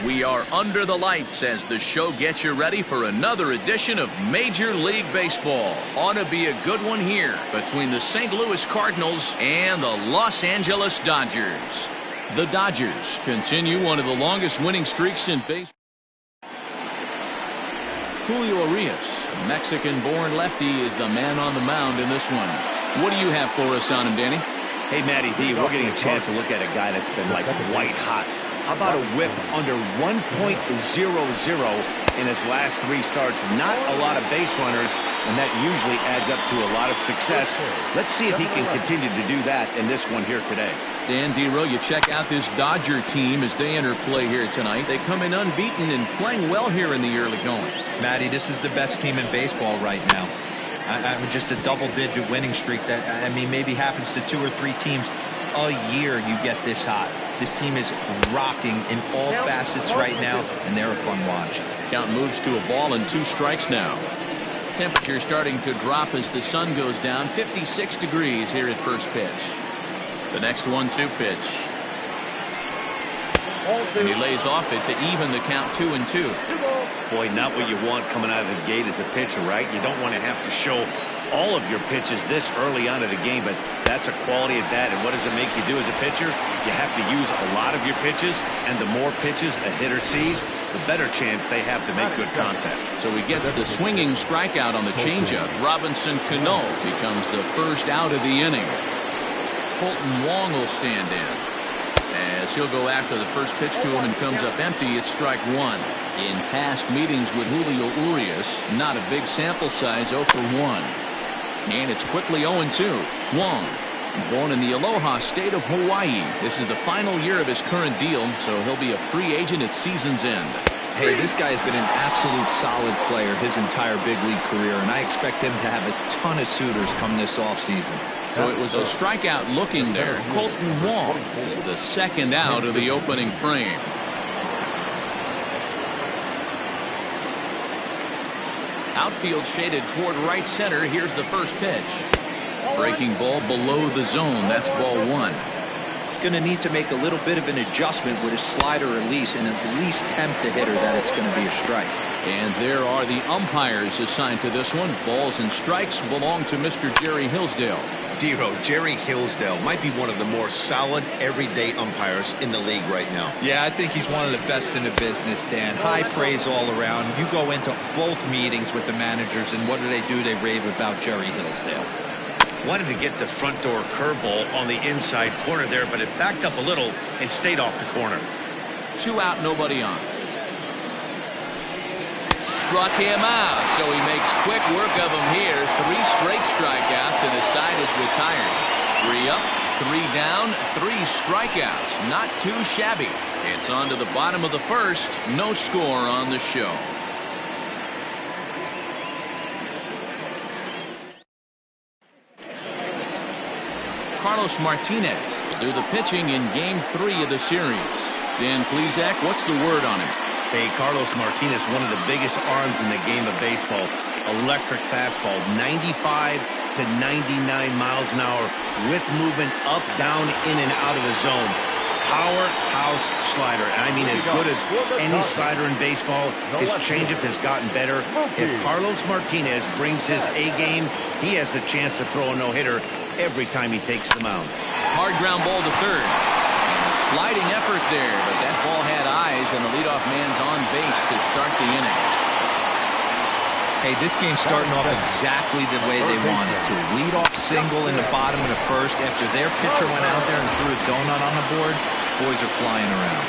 We are under the lights as the show gets you ready for another edition of Major League Baseball. Ought to be a good one here between the St. Louis Cardinals and the Los Angeles Dodgers. The Dodgers continue one of the longest winning streaks in baseball. Julio Urias, a Mexican-born lefty, is the man on the mound in this one. What do you have for us on him, Danny? Hey, Matty V, we're getting a chance to look at a guy that's been like white hot. How about a whip under 1.00 in his last 3 starts? Not a lot of base runners, and that usually adds up to a lot of success. Let's see if he can continue to do that in this one here today. Dan Dero, you check out this Dodger team as they enter play here tonight. They come in unbeaten and playing well here in the early going. Matty, this is the best team in baseball right now. I mean, just a double-digit winning streak that, I mean, maybe happens to 2 or 3 teams a year you get this hot. This team is rocking in all facets right now, and they're a fun watch. Count moves to a ball and 2 strikes now. Temperature starting to drop as the sun goes down. 56 degrees here at first pitch. The next 1-2 pitch. And he lays off it to even the count 2-2. Boy, not what you want coming out of the gate as a pitcher, right? You don't want to have to show all of your pitches this early on in the game, but that's a quality at that. And what does it make you do as a pitcher? You have to use a lot of your pitches, and the more pitches a hitter sees, the better chance they have to make good contact. So he gets the swinging strikeout on the changeup. Robinson Cano becomes the first out of the inning. Colton Wong will stand in as he'll go after the first pitch to him and comes up empty. It's strike 1. In past meetings with Julio Urias, not a big sample size, 0 for 1. And it's quickly 0-2. Wong, born in the Aloha state of Hawaii. This is the final year of his current deal, so he'll be a free agent at season's end. Hey, this guy has been an absolute solid player his entire big league career, and I expect him to have a ton of suitors come this offseason. So it was a strikeout looking there. Colton Wong is the second out of the opening frame. Outfield shaded toward right center. Here's the first pitch. Breaking ball below the zone. That's ball 1. Going to need to make a little bit of an adjustment with his slider release and at least tempt the hitter that it's going to be a strike. And there are the umpires assigned to this one. Balls and strikes belong to Mr. Jerry Hillsdale. Dero, Jerry Hillsdale might be one of the more solid everyday umpires in the league right now. Yeah, I think he's one of the best in the business, Dan. High praise all around. You go into both meetings with the managers, and what do? They rave about Jerry Hillsdale. Wanted to get the front door curveball on the inside corner there, but it backed up a little and stayed off the corner. 2 out, nobody on. Struck him out, so he makes quick work of him here. 3 straight strikeouts, and his side is retired. 3 up, 3 down, 3 strikeouts. Not too shabby. It's on to the bottom of the first. No score on the show. Carlos Martinez will do the pitching in Game 3 of the series. Dan Plesac, what's the word on him? Hey, Carlos Martinez, one of the biggest arms in the game of baseball. Electric fastball, 95 to 99 miles an hour with movement up, down, in, and out of the zone. Powerhouse slider. And I mean, as good as any slider in baseball. His changeup has gotten better. If Carlos Martinez brings his A game, he has the chance to throw a no-hitter every time he takes the mound. Hard ground ball to third. Sliding effort there, but that ball had eyes, and the leadoff man's on base to start the inning. Hey, this game's starting off exactly the way they wanted to. Leadoff single in the bottom of the first after their pitcher went out there and threw a donut on the board. Boys are flying around.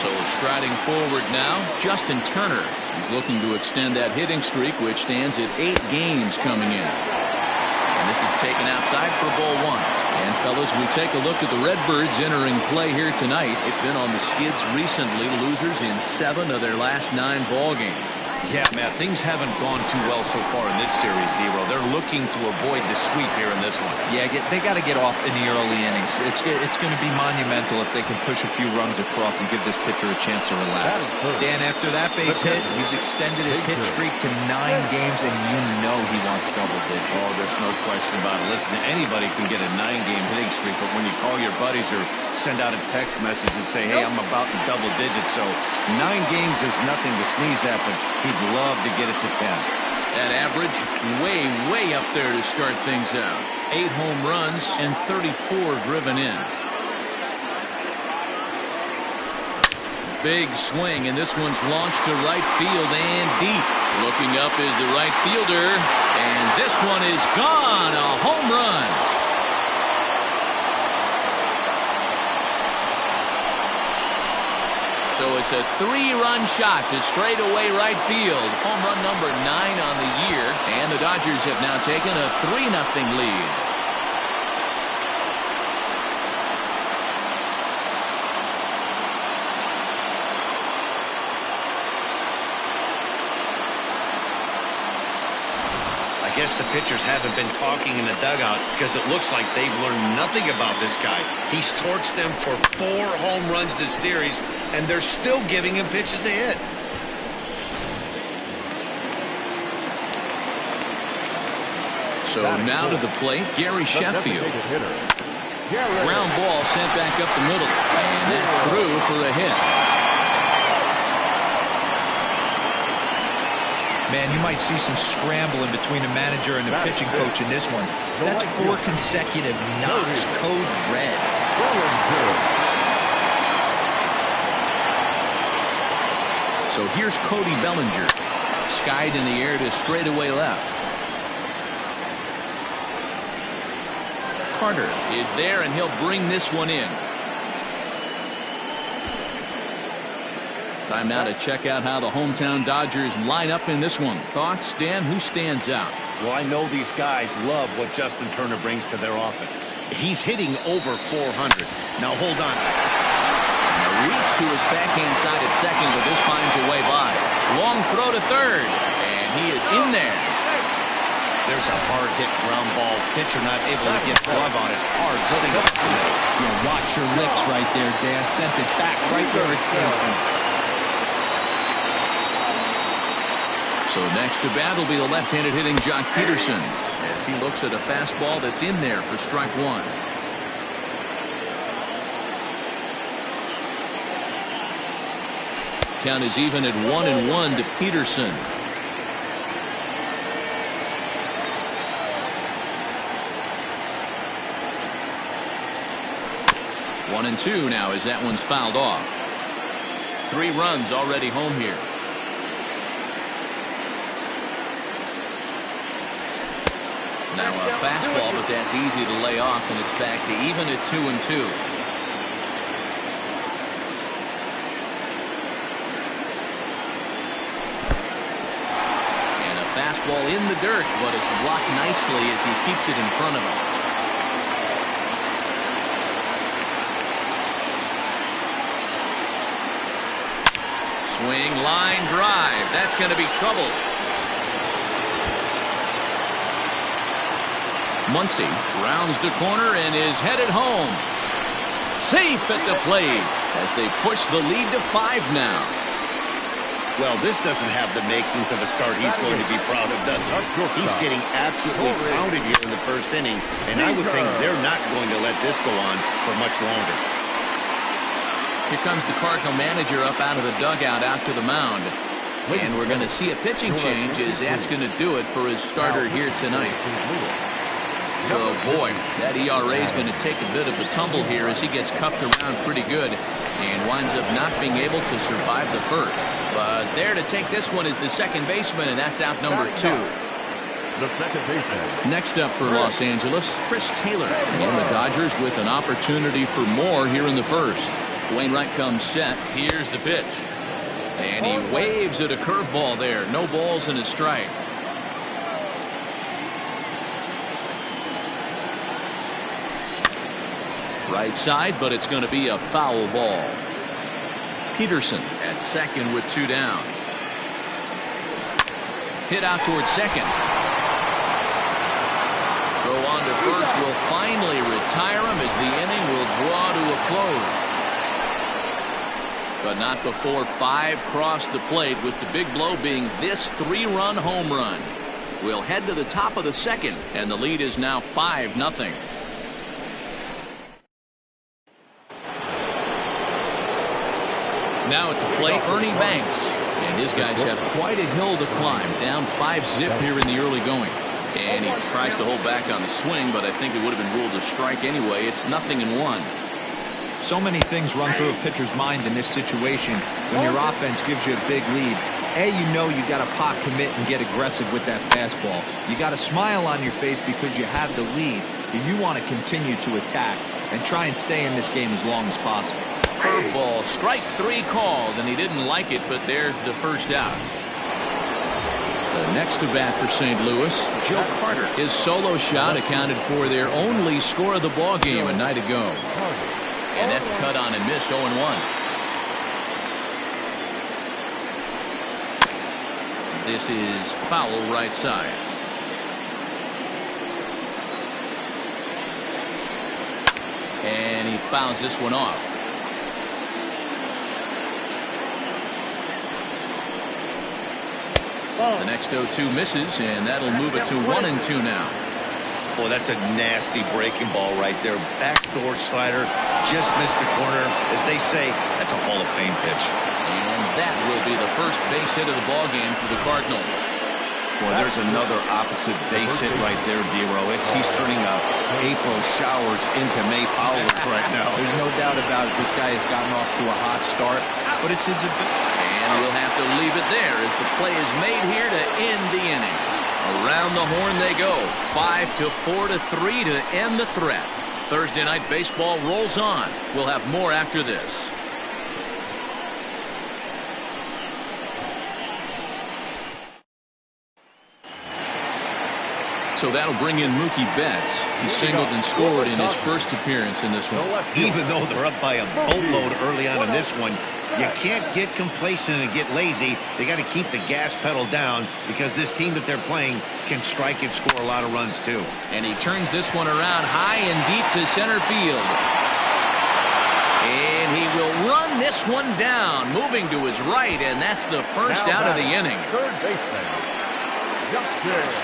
So striding forward now, Justin Turner. He's looking to extend that hitting streak, which stands at 8 games coming in. And this is taken outside for ball 1. And fellas, we take a look at the Redbirds entering play here tonight. They've been on the skids recently, losers in 7 of their last 9 ball games. Yeah, man, things haven't gone too well so far in this series, D-Row. They're looking to avoid the sweep here in this one. Yeah, they got to get off in the early innings. It's going to be monumental if they can push a few runs across and give this pitcher a chance to relax. Dan, after that base hit, he's extended his hit streak to 9 games, and you know he wants double digits. Oh, there's no question about it. Listen, anybody can get a 9-game hitting streak, but when you call your buddies or send out a text message and say, hey, I'm about in double digits, so 9 games is nothing to sneeze at, but he'd love to get it to 10. That average way up there to start things out. 8 home runs and 34 driven in. Big swing, and this one's launched to right field and deep. Looking up is the right fielder, and this one is gone. A home run. So it's a 3-run shot to straightaway right field. Home run number 9 on the year. And the Dodgers have now taken a 3-0 lead. I guess the pitchers haven't been talking in the dugout because it looks like they've learned nothing about this guy. He's torched them for 4 home runs this series, and they're still giving him pitches to hit. So now to the plate, Gary Sheffield. Ground ball sent back up the middle, and that's through for a hit. Man, you might see some scrambling between the manager and the pitching coach in this one. That's 4 consecutive knocks, code red. So here's Cody Bellinger. Skied in the air to straightaway left. Carter is there, and he'll bring this one in. Time now to check out how the hometown Dodgers line up in this one. Thoughts, Dan? Who stands out? Well, I know these guys love what Justin Turner brings to their offense. He's hitting over 400. Now, hold on. Reach to his backhand side at second, but this finds a way by. Long throw to third, and he is in there. There's a hard hit ground ball. Pitcher not able to get glove on it. Hard single. Yeah, watch your lips right there, Dan. Sent it back right where it came from. So next to bat will be the left-handed hitting Jock Peterson as he looks at a fastball that's in there for strike 1. Count is even at 1-1 to Peterson. One and 2 now as that one's fouled off. 3 runs already home here. Now a fastball, but that's easy to lay off, and it's back to even at 2-2. And a fastball in the dirt, but it's blocked nicely as he keeps it in front of him. Swing, line drive. That's going to be trouble. Muncy rounds the corner and is headed home. Safe at the plate as they push the lead to 5 now. Well, this doesn't have the makings of a start he's going to be proud of, does it? He's getting absolutely pounded here in the first inning, and I would think they're not going to let this go on for much longer. Here comes the Cardinal manager up out of the dugout out to the mound. And we're going to see a pitching change as that's going to do it for his starter here tonight. So, boy, that ERA is going to take a bit of a tumble here as he gets cuffed around pretty good and winds up not being able to survive the first. But there to take this one is the second baseman, and that's out number 2. Next up for Los Angeles, Chris Taylor. And the Dodgers with an opportunity for more here in the first. Wainwright comes set. Here's the pitch. And he waves at a curveball there. No balls and a strike. Right side, but it's going to be a foul ball. Peterson at second with 2 down. Hit out towards second. Throw on to first will finally retire him as the inning will draw to a close. But not before 5 crossed the plate, with the big blow being this 3-run home run. We'll head to the top of the second, and the lead is now 5-0. Now at the plate, Ernie Banks. And his guys have quite a hill to climb. Down 5-zip here in the early going. And he tries to hold back on the swing, but I think it would have been ruled a strike anyway. It's 0-1. So many things run through a pitcher's mind in this situation when your offense gives you a big lead. You got to pot commit and get aggressive with that fastball. You got a smile on your face because you have the lead, but you want to continue to attack and try and stay in this game as long as possible. Curveball, strike 3 called, and he didn't like it, but there's the first out. The next to bat for St. Louis, Joe Carter. His solo shot accounted for their only score of the ball game a night ago. And that's cut on and missed. 0-1. This is foul right side. And he fouls this one off. The next 0-2 misses, and that'll move it to 1-2 now. Boy, that's a nasty breaking ball right there. Backdoor slider, just missed the corner. As they say, that's a Hall of Fame pitch. And that will be the first base hit of the ball game for the Cardinals. Boy, there's another opposite base hit right there, D-Row. He's turning April showers into May foulers right now. There's no doubt about it. This guy has gotten off to a hot start, but it's his ability. And we'll have to leave it there as the play is made here to end the inning. Around the horn they go. 5-4-3 to end the threat. Thursday night baseball rolls on. We'll have more after this. So that'll bring in Mookie Betts. He singled and scored in his first appearance in this one. Even though they're up by a boatload early on in this one, you can't get complacent and get lazy. They got to keep the gas pedal down because this team that they're playing can strike and score a lot of runs too. And he turns this one around high and deep to center field. And he will run this one down, moving to his right, and that's the first out of the inning.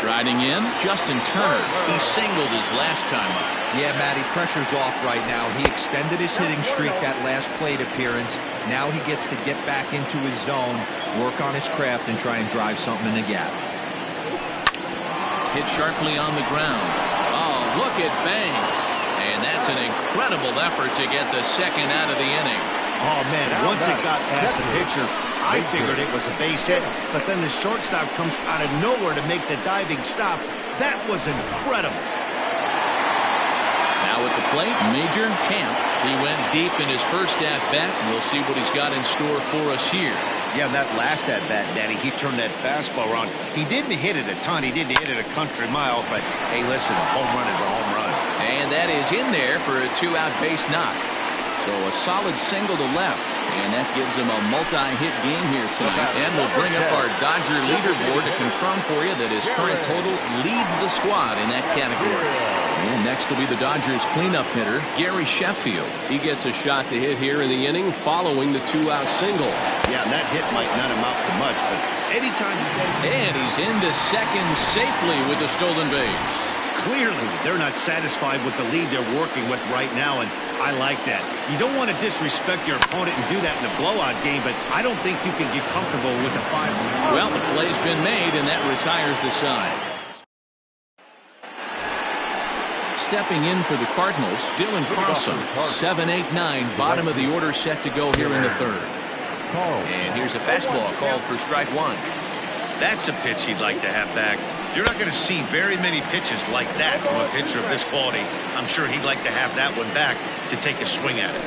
Striding in, Justin Turner. He singled his last time up. Yeah, Matty, pressure's off right now. He extended his hitting streak that last plate appearance. Now he gets to get back into his zone, work on his craft, and try and drive something in the gap. Hit sharply on the ground. Oh, look at Banks. And that's an incredible effort to get the second out of the inning. Oh, man, once it got past the pitcher, I figured it was a base hit, but then the shortstop comes out of nowhere to make the diving stop. That was incredible. Now at the plate, Major Champ. He went deep in his first at-bat, and we'll see what he's got in store for us here. Yeah, that last at-bat, Danny, he turned that fastball around. He didn't hit it a ton. He didn't hit it a country mile, but, hey, listen, a home run is a home run. And that is in there for a 2-out base knock. So a solid single to left, and that gives him a multi-hit game here tonight. And we'll bring up our Dodger leaderboard to confirm for you that his current total leads the squad in that category. And next will be the Dodgers cleanup hitter, Gary Sheffield. He gets a shot to hit here in the inning following the 2-out single. Yeah, that hit might not amount to much, but anytime you get... And he's into second safely with the stolen base. Clearly, they're not satisfied with the lead they're working with right now, and I like that. You don't want to disrespect your opponent and do that in a blowout game, but I don't think you can get comfortable with a 5. Well, the play's been made, and that retires the side. Stepping in for the Cardinals, Dylan Carlson, 7-8-9, bottom of the order set to go here in the third. And here's a fastball called for strike 1. That's a pitch he'd like to have back. You're not going to see very many pitches like that from a pitcher of this quality. I'm sure he'd like to have that one back to take a swing at it.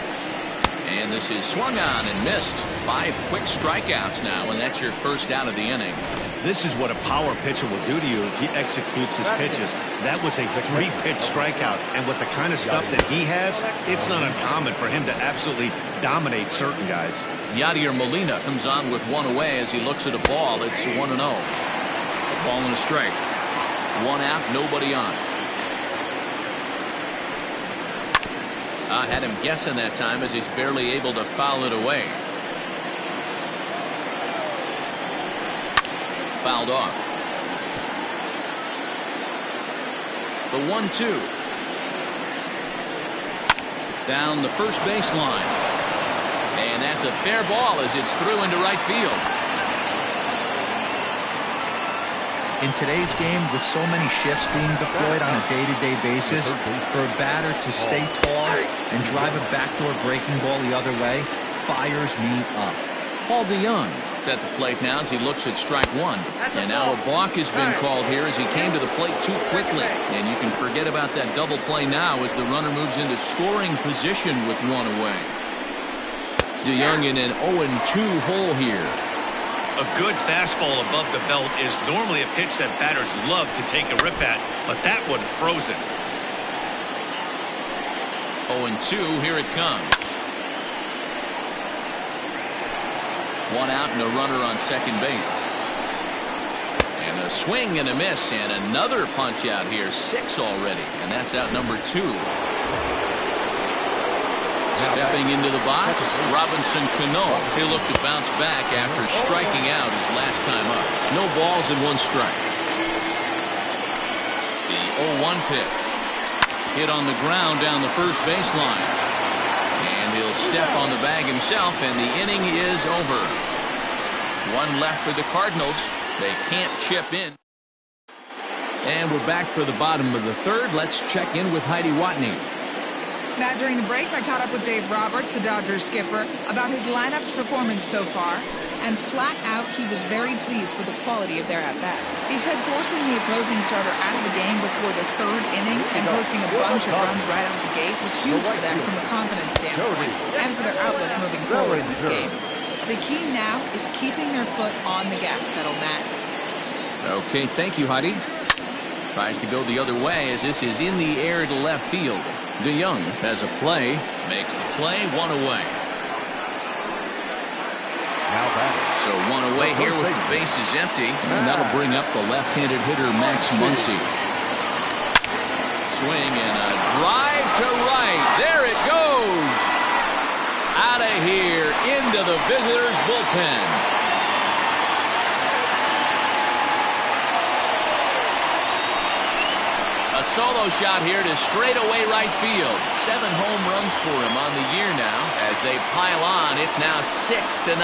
And this is swung on and missed. 5 quick strikeouts now, and that's your first out of the inning. This is what a power pitcher will do to you if he executes his pitches. That was a 3-pitch strikeout, and with the kind of stuff that he has, it's not uncommon for him to absolutely dominate certain guys. Yadier Molina comes on with one away as he looks at a ball. It's 1-0. Ball and a strike. 1 out, nobody on. I had him guessing that time as he's barely able to foul it away. Fouled off. The 1-2. Down the first baseline. And that's a fair ball as it's through into right field. In today's game, with so many shifts being deployed on a day-to-day basis, for a batter to stay tall and drive a backdoor breaking ball the other way fires me up. Paul DeYoung is at the plate now as he looks at strike 1. And now a balk has been called here as he came to the plate too quickly. And you can forget about that double play now as the runner moves into scoring position with 1 away. DeYoung in an 0-2 hole here. A good fastball above the belt is normally a pitch that batters love to take a rip at, but that one frozen. 0-2, here it comes. 1 out and a runner on second base. And a swing and a miss and another punch out here. 6 already, and that's out number 2. Stepping into the box, Robinson Cano. He'll look to bounce back after striking out his last time up. No balls and 1 strike. The 0-1 pitch. Hit on the ground down the first baseline. And he'll step on the bag himself, and the inning is over. 1 left for the Cardinals. They can't chip in. And we're back for the bottom of the 3rd. Let's check in with Heidi Watney. Matt, during the break, I caught up with Dave Roberts, the Dodgers skipper, about his lineup's performance so far, and flat out, he was very pleased with the quality of their at-bats. He said forcing the opposing starter out of the game before the 3rd inning and posting a bunch of runs right out of the gate was huge for them from a confidence standpoint and for their outlook moving forward in this game. The key now is keeping their foot on the gas pedal, Matt. Okay, thank you, Heidi. Tries to go the other way as this is in the air to left field. DeYoung has a play, makes the play, 1 away. So 1 away here with the bases empty, and that'll bring up the left-handed hitter Max Muncy. Swing and a drive to right. There it goes. Out of here into the visitors' bullpen. A solo shot here to straightaway right field. 7 home runs for him on the year now. As they pile on, it's now 6-0.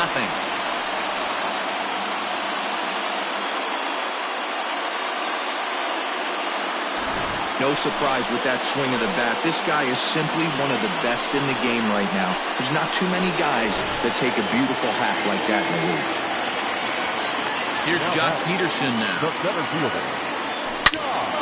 No surprise with that swing of the bat. This guy is simply one of the best in the game right now. There's not too many guys that take a beautiful hack like that in the league. Here's Jock Peterson now.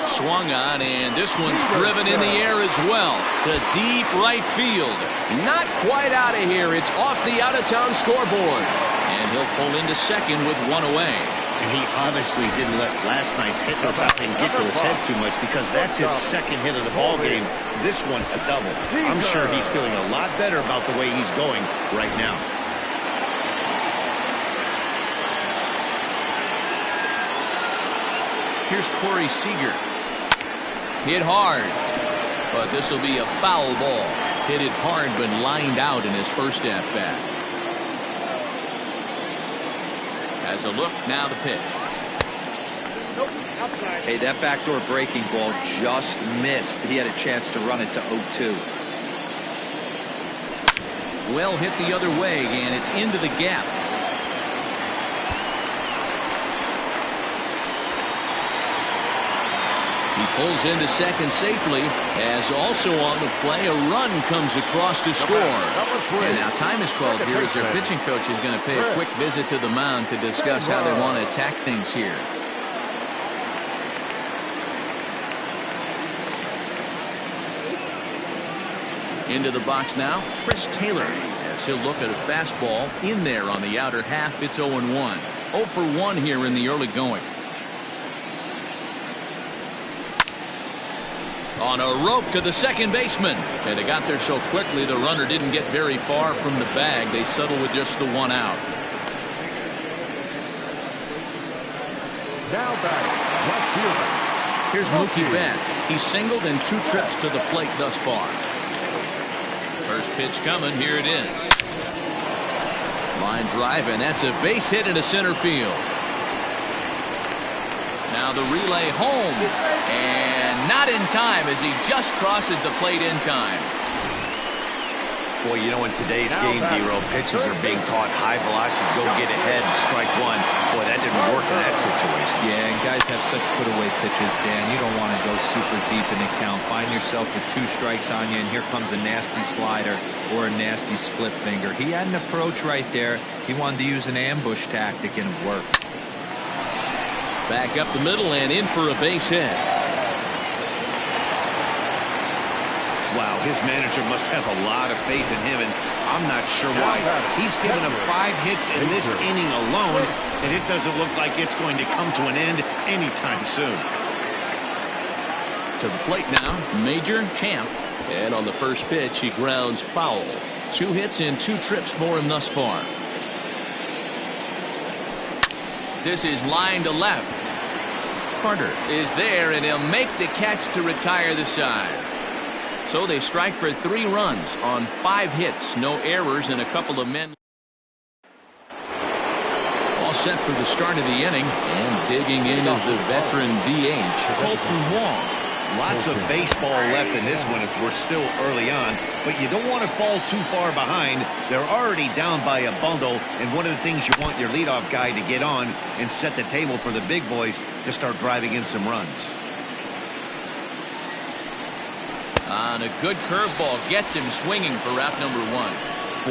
Swung on, and this one's driven in the air as well to deep right field. Not quite out of here. It's off the out-of-town scoreboard. And he'll pull into second with 1 away. And he obviously didn't let last night's hit us out and get to his head too much, because that's his 2nd hit of the ball game. This one a double. I'm sure he's feeling a lot better about the way he's going right now. Here's Corey Seager. Hit hard, but this will be a foul ball. Hit it hard, but lined out in his first at-bat. As a look, now the pitch. Hey, that backdoor breaking ball just missed. He had a chance to run it to 0-2. Well hit the other way, and it's into the gap. He pulls into second safely, as also on the play, a run comes across to score. And now time is called here as their pitching coach is going to pay a quick visit to the mound to discuss how they want to attack things here. Into the box now, Chris Taylor, as he'll look at a fastball in there on the outer half. It's 0-1. 0 for 1 here in the early going. On a rope to the second baseman. And they got there so quickly the runner didn't get very far from the bag. They settle with just the 1 out. Now batting, left fielder. Here's Mookie Betts. He's singled in 2 trips to the plate thus far. First pitch coming. Here it is. Line drive, and that's a base hit into center field. Now the relay home, and not in time as he just crosses the plate in time. Boy, you know, in today's game, D-Row, pitchers are being taught high velocity, go get ahead, strike one. Boy, that didn't work in that situation. Yeah, and guys have such put-away pitches, Dan. You don't want to go super deep in the count. Find yourself with 2 strikes on you, and here comes a nasty slider or a nasty split finger. He had an approach right there. He wanted to use an ambush tactic, and it worked. Back up the middle and in for a base hit. Wow, his manager must have a lot of faith in him, and I'm not sure why. He's given him 5 hits in this inning alone, and it doesn't look like it's going to come to an end anytime soon. To the plate now, Major Champ. And on the first pitch, he grounds foul. 2 hits in 2 trips for him thus far. This is line to left. Carter is there, and he'll make the catch to retire the side. So they strike for 3 runs on 5 hits, no errors, and a couple of men. All set for the start of the inning, and digging in is the veteran DH, Kolten Wong. Lots of baseball left in this one as we're still early on, but you don't want to fall too far behind. They're already down by a bundle, and one of the things you want your leadoff guy to get on and set the table for the big boys to start driving in some runs. On a good curveball, gets him swinging for route number 1.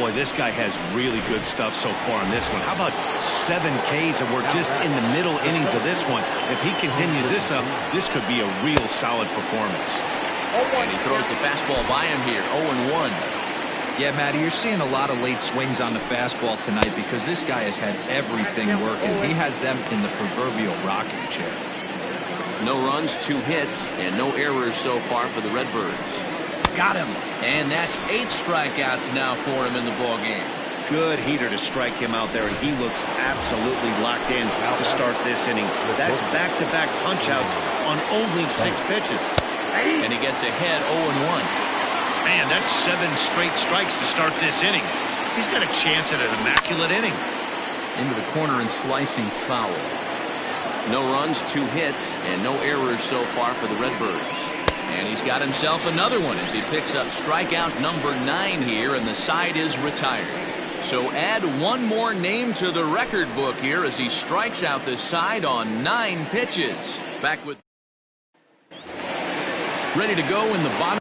Boy, this guy has really good stuff so far in this one. How about 7 Ks, and we're just in the middle innings of this one. If he continues this up, this could be a real solid performance. And he throws the fastball by him here, 0-1. Yeah, Matty, you're seeing a lot of late swings on the fastball tonight because this guy has had everything working. He has them in the proverbial rocking chair. No runs, 2 hits, and no errors so far for the Redbirds. Got him, and that's 8 strikeouts now for him in the ballgame. Good heater to strike him out there, and he looks absolutely locked in to start this inning. That's back-to-back punch-outs on only 6 pitches. And he gets ahead 0-1. Man, that's 7 straight strikes to start this inning. He's got a chance at an immaculate inning. Into the corner and slicing foul. No runs, 2 hits, and no errors so far for the Redbirds. And he's got himself another one as he picks up strikeout number 9 here, and the side is retired. So add 1 more name to the record book here as he strikes out the side on 9 pitches. Back with ready to go in the bottom.